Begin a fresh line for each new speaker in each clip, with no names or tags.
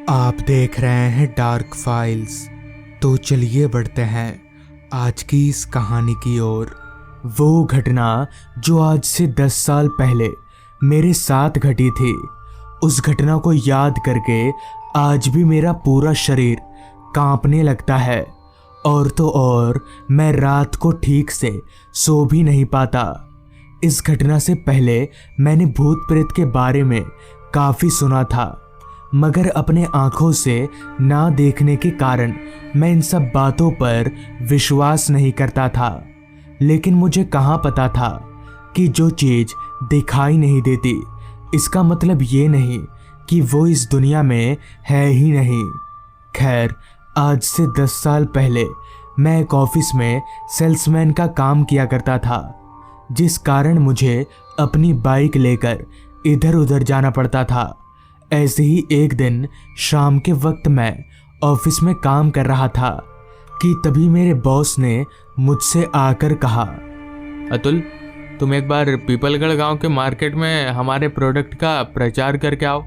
आप देख रहे हैं डार्क फाइल्स। तो चलिए बढ़ते हैं आज की इस कहानी की ओर। वो घटना जो आज से 10 साल पहले मेरे साथ घटी थी, उस घटना को याद करके आज भी मेरा पूरा शरीर कांपने लगता है। और तो और मैं रात को ठीक से सो भी नहीं पाता। इस घटना से पहले मैंने भूत प्रेत के बारे में काफ़ी सुना था, मगर अपने आंखों से ना देखने के कारण मैं इन सब बातों पर विश्वास नहीं करता था। लेकिन मुझे कहाँ पता था कि जो चीज़ दिखाई नहीं देती इसका मतलब ये नहीं कि वो इस दुनिया में है ही नहीं। खैर, आज से 10 साल पहले मैं एक ऑफिस में सेल्समैन का काम किया करता था, जिस कारण मुझे अपनी बाइक लेकर इधर उधर जाना पड़ता था। ऐसे ही एक दिन शाम के वक्त मैं ऑफिस में काम कर रहा था कि तभी मेरे बॉस ने मुझसे आकर कहा,
अतुल, तुम एक बार पीपलगढ़ गांव के मार्केट में हमारे प्रोडक्ट का प्रचार करके आओ।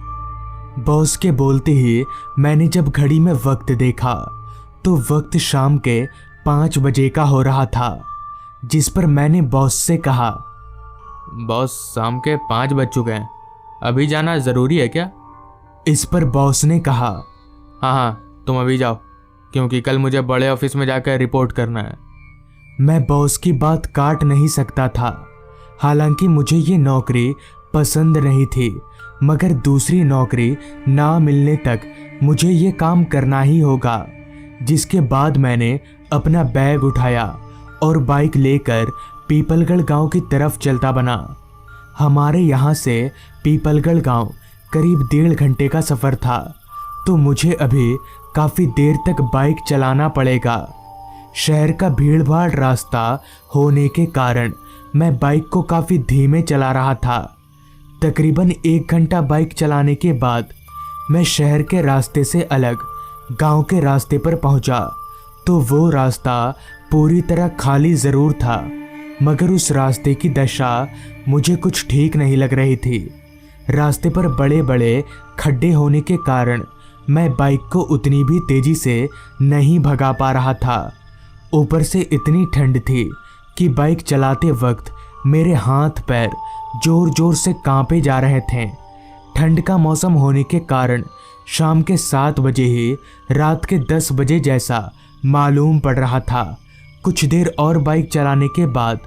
बॉस के बोलते ही मैंने जब घड़ी में वक्त देखा तो वक्त शाम के 5 बजे का हो रहा था, जिस पर मैंने बॉस से कहा,
बॉस, शाम के 5 बज चुके हैं, अभी जाना ज़रूरी है क्या?
इस पर बॉस ने कहा,
हाँ हाँ, तुम अभी जाओ, क्योंकि कल मुझे बड़े ऑफिस में जाकर रिपोर्ट करना है।
मैं बॉस की बात काट नहीं सकता था। हालांकि मुझे ये नौकरी पसंद नहीं थी, मगर दूसरी नौकरी ना मिलने तक मुझे ये काम करना ही होगा। जिसके बाद मैंने अपना बैग उठाया और बाइक लेकर पीपलगढ़ गांव की तरफ चलता बना। हमारे यहाँ से पीपलगढ़ गांव करीब 1.5 घंटे का सफ़र था, तो मुझे अभी काफ़ी देर तक बाइक चलाना पड़ेगा। शहर का भीड़ भाड़ रास्ता होने के कारण मैं बाइक को काफ़ी धीमे चला रहा था। तकरीबन 1 घंटा बाइक चलाने के बाद मैं शहर के रास्ते से अलग गांव के रास्ते पर पहुंचा, तो वो रास्ता पूरी तरह खाली ज़रूर था, मगर उस रास्ते की दशा मुझे कुछ ठीक नहीं लग रही थी। रास्ते पर बड़े बड़े खड्डे होने के कारण मैं बाइक को उतनी भी तेज़ी से नहीं भगा पा रहा था। ऊपर से इतनी ठंड थी कि बाइक चलाते वक्त मेरे हाथ पैर जोर जोर से कांपे जा रहे थे। ठंड का मौसम होने के कारण शाम के 7 बजे ही रात के 10 बजे जैसा मालूम पड़ रहा था। कुछ देर और बाइक चलाने के बाद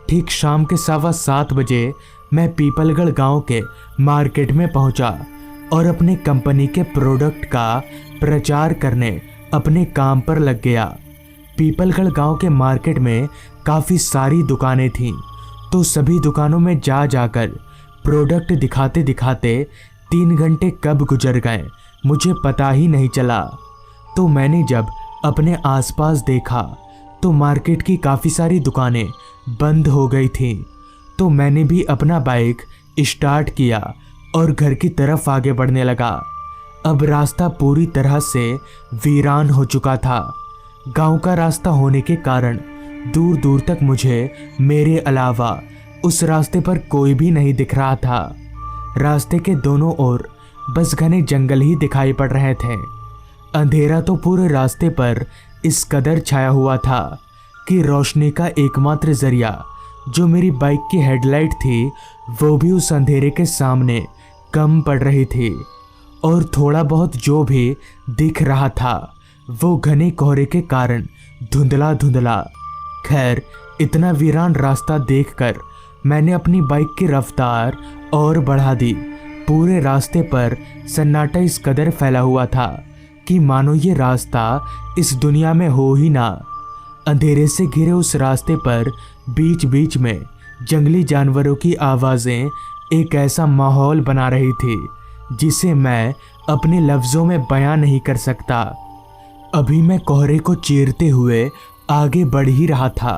ठीक शाम के 7:15 बजे मैं पीपलगढ़ गांव के मार्केट में पहुंचा और अपने कंपनी के प्रोडक्ट का प्रचार करने अपने काम पर लग गया। पीपलगढ़ गांव के मार्केट में काफ़ी सारी दुकानें थीं, तो सभी दुकानों में जाकर प्रोडक्ट दिखाते दिखाते 3 घंटे कब गुजर गए मुझे पता ही नहीं चला। तो मैंने जब अपने आसपास देखा तो मार्केट की काफ़ी सारी दुकानें बंद हो गई थीं। तो मैंने भी अपना बाइक स्टार्ट किया और घर की तरफ आगे बढ़ने लगा। अब रास्ता पूरी तरह से वीरान हो चुका था। गांव का रास्ता होने के कारण दूर दूर तक मुझे मेरे अलावा उस रास्ते पर कोई भी नहीं दिख रहा था। रास्ते के दोनों ओर बस घने जंगल ही दिखाई पड़ रहे थे। अंधेरा तो पूरे रास्ते पर इस कदर छाया हुआ था कि रोशनी का एकमात्र जरिया जो मेरी बाइक की हेडलाइट थी, वो भी उस अंधेरे के सामने कम पड़ रही थी। और थोड़ा बहुत जो भी दिख रहा था वो घने कोहरे के कारण धुंधला धुंधला। खैर, इतना वीरान रास्ता देखकर मैंने अपनी बाइक की रफ्तार और बढ़ा दी। पूरे रास्ते पर सन्नाटा इस कदर फैला हुआ था कि मानो ये रास्ता इस दुनिया में हो ही ना। अंधेरे से घिरे उस रास्ते पर बीच बीच में जंगली जानवरों की आवाज़ें एक ऐसा माहौल बना रही थी जिसे मैं अपने लफ्ज़ों में बयां नहीं कर सकता। अभी मैं कोहरे को चीरते हुए आगे बढ़ ही रहा था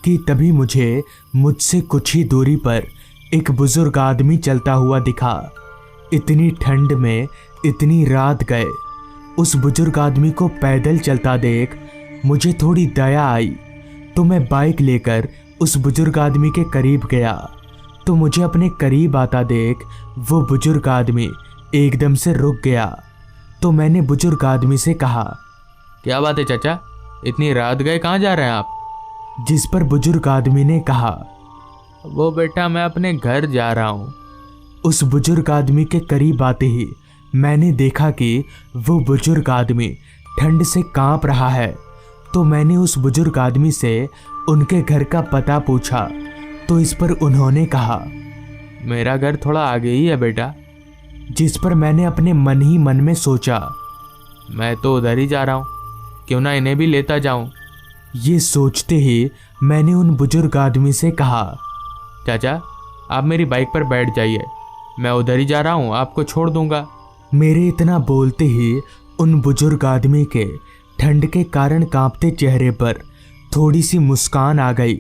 कि तभी मुझे मुझसे कुछ ही दूरी पर एक बुजुर्ग आदमी चलता हुआ दिखा। इतनी ठंड में इतनी रात गए उस बुजुर्ग आदमी को पैदल चलता देख मुझे थोड़ी दया आई, तो मैं बाइक लेकर उस बुजुर्ग आदमी के करीब गया। तो मुझे अपने करीब आता देख वो बुजुर्ग आदमी एकदम से रुक गया तो मैंने बुजुर्ग आदमी से कहा,
क्या बात है चाचा, इतनी रात गए कहाँ जा रहे हैं आप?
जिस पर बुजुर्ग आदमी ने कहा,
वो बेटा मैं अपने घर जा रहा हूँ।
उस बुजुर्ग आदमी के करीब आते ही मैंने देखा कि वो बुजुर्ग आदमी ठंड से कांप रहा है। तो मैंने उस बुजुर्ग आदमी से उनके घर का पता पूछा, तो इस पर उन्होंने कहा,
मेरा घर थोड़ा आगे ही है बेटा।
जिस पर मैंने अपने मन ही मन में सोचा,
मैं तो उधर ही जा रहा हूँ, क्यों ना इन्हें भी लेता जाऊँ।
ये सोचते ही मैंने उन बुजुर्ग आदमी से कहा,
चाचा आप मेरी बाइक पर बैठ जाइए, मैं उधर ही जा रहा हूँ, आपको छोड़ दूंगा।
मेरे इतना बोलते ही उन बुजुर्ग आदमी के ठंड के कारण कांपते चेहरे पर थोड़ी सी मुस्कान आ गई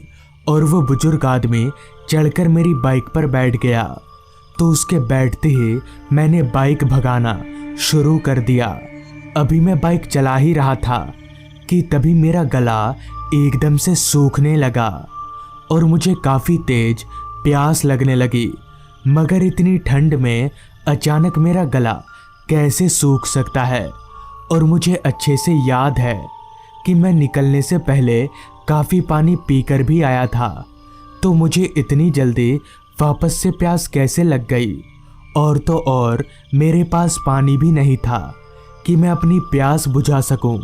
और वो बुजुर्ग आदमी चढ़कर मेरी बाइक पर बैठ गया। तो उसके बैठते ही मैंने बाइक भगाना शुरू कर दिया। अभी मैं बाइक चला ही रहा था कि तभी मेरा गला एकदम से सूखने लगा और मुझे काफ़ी तेज प्यास लगने लगी। मगर इतनी ठंड में अचानक मेरा गला कैसे सूख सकता है? और मुझे अच्छे से याद है कि मैं निकलने से पहले काफ़ी पानी पीकर भी आया था। तो मुझे इतनी जल्दी वापस से प्यास कैसे लग गई? और तो और मेरे पास पानी भी नहीं था कि मैं अपनी प्यास बुझा सकूं।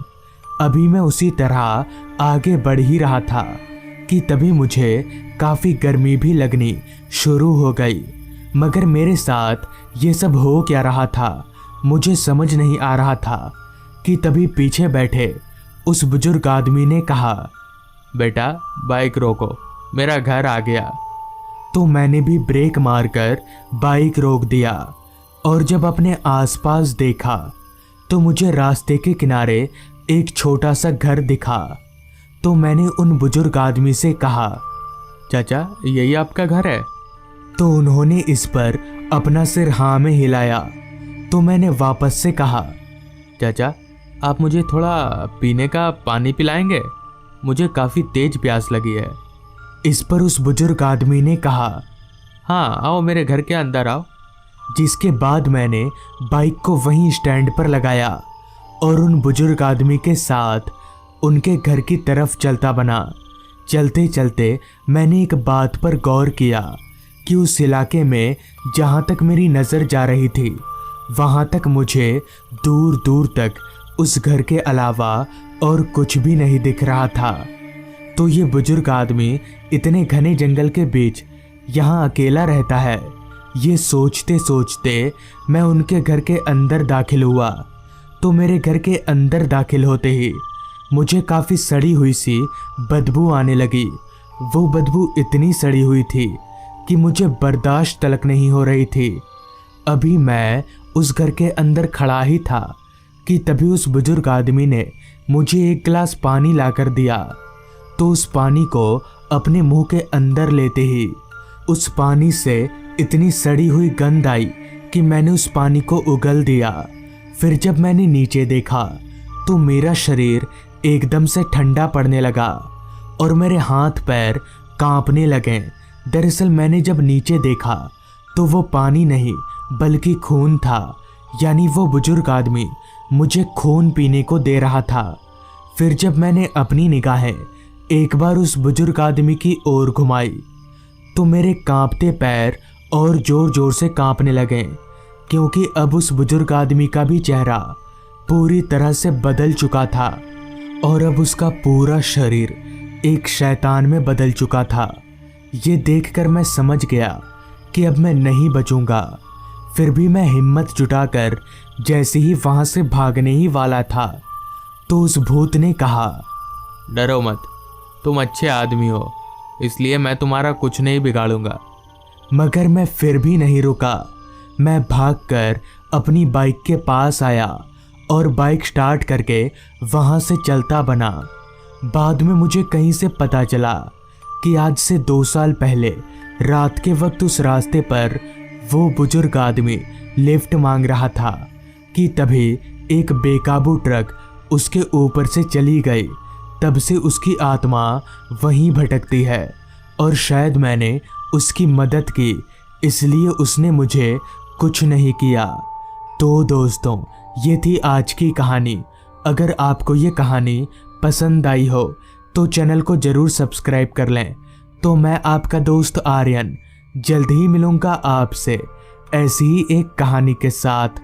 अभी मैं उसी तरह आगे बढ़ ही रहा था कि तभी मुझे काफ़ी गर्मी भी लगनी शुरू हो गई। मगर मेरे साथ ये सब हो क्या रहा था, मुझे समझ नहीं आ रहा था कि तभी पीछे बैठे उस बुजुर्ग आदमी ने कहा,
बेटा बाइक रोको, मेरा घर आ गया।
तो मैंने भी ब्रेक मारकर बाइक रोक दिया और जब अपने आसपास देखा तो मुझे रास्ते के किनारे एक छोटा सा घर दिखा। तो मैंने उन बुजुर्ग आदमी से कहा,
चाचा यही आपका घर है?
तो उन्होंने इस पर अपना सिर हाँ में हिलाया। तो मैंने वापस से कहा,
चाचा आप मुझे थोड़ा पीने का पानी पिलाएंगे, मुझे काफ़ी तेज प्यास लगी है।
इस पर उस बुजुर्ग आदमी ने कहा,
हाँ आओ मेरे घर के अंदर आओ।
जिसके बाद मैंने बाइक को वहीं स्टैंड पर लगाया और उन बुजुर्ग आदमी के साथ उनके घर की तरफ चलता बना। चलते चलते मैंने एक बात पर गौर किया कि उस इलाके में जहाँ तक मेरी नज़र जा रही थी वहाँ तक मुझे दूर दूर तक उस घर के अलावा और कुछ भी नहीं दिख रहा था। तो ये बुजुर्ग आदमी इतने घने जंगल के बीच यहाँ अकेला रहता है, ये सोचते सोचते मैं उनके घर के अंदर दाखिल हुआ। तो मेरे घर के अंदर दाखिल होते ही मुझे काफ़ी सड़ी हुई सी बदबू आने लगी। वो बदबू इतनी सड़ी हुई थी कि मुझे बर्दाश्त तलक नहीं हो रही थी। अभी मैं उस घर के अंदर खड़ा ही था कि तभी उस बुजुर्ग आदमी ने मुझे एक गिलास पानी लाकर दिया। तो उस पानी को अपने मुंह के अंदर लेते ही उस पानी से इतनी सड़ी हुई गंध आई कि मैंने उस पानी को उगल दिया। फिर जब मैंने नीचे देखा तो मेरा शरीर एकदम से ठंडा पड़ने लगा और मेरे हाथ पैर कांपने लगे। दरअसल मैंने जब नीचे देखा तो वो पानी नहीं बल्कि खून था, यानी वो बुजुर्ग आदमी मुझे खून पीने को दे रहा था। फिर जब मैंने अपनी निगाहें एक बार उस बुजुर्ग आदमी की ओर घुमाई तो मेरे कांपते पैर और जोर जोर से कांपने लगे, क्योंकि अब उस बुजुर्ग आदमी का भी चेहरा पूरी तरह से बदल चुका था और अब उसका पूरा शरीर एक शैतान में बदल चुका था। ये देखकर मैं समझ गया कि अब मैं नहीं बचूंगा। फिर भी मैं हिम्मत जुटाकर जैसे ही वहां से भागने ही वाला था तो उस भूत ने कहा,
डरो मत, तुम अच्छे आदमी हो, इसलिए मैं तुम्हारा कुछ नहीं बिगाड़ूंगा।
मगर मैं फिर भी नहीं रुका। मैं भागकर अपनी बाइक के पास आया और बाइक स्टार्ट करके वहां से चलता बना। बाद में मुझे कहीं से पता चला कि आज से 2 साल पहले रात के वक्त उस रास्ते पर वो बुजुर्ग आदमी लिफ्ट मांग रहा था कि तभी एक बेकाबू ट्रक उसके ऊपर से चली गई। तब से उसकी आत्मा वहीं भटकती है और शायद मैंने उसकी मदद की, इसलिए उसने मुझे कुछ नहीं किया। तो दोस्तों, ये थी आज की कहानी। अगर आपको ये कहानी पसंद आई हो तो चैनल को ज़रूर सब्सक्राइब कर लें। तो मैं आपका दोस्त आर्यन जल्द ही मिलूंगा आपसे ऐसी ही एक कहानी के साथ।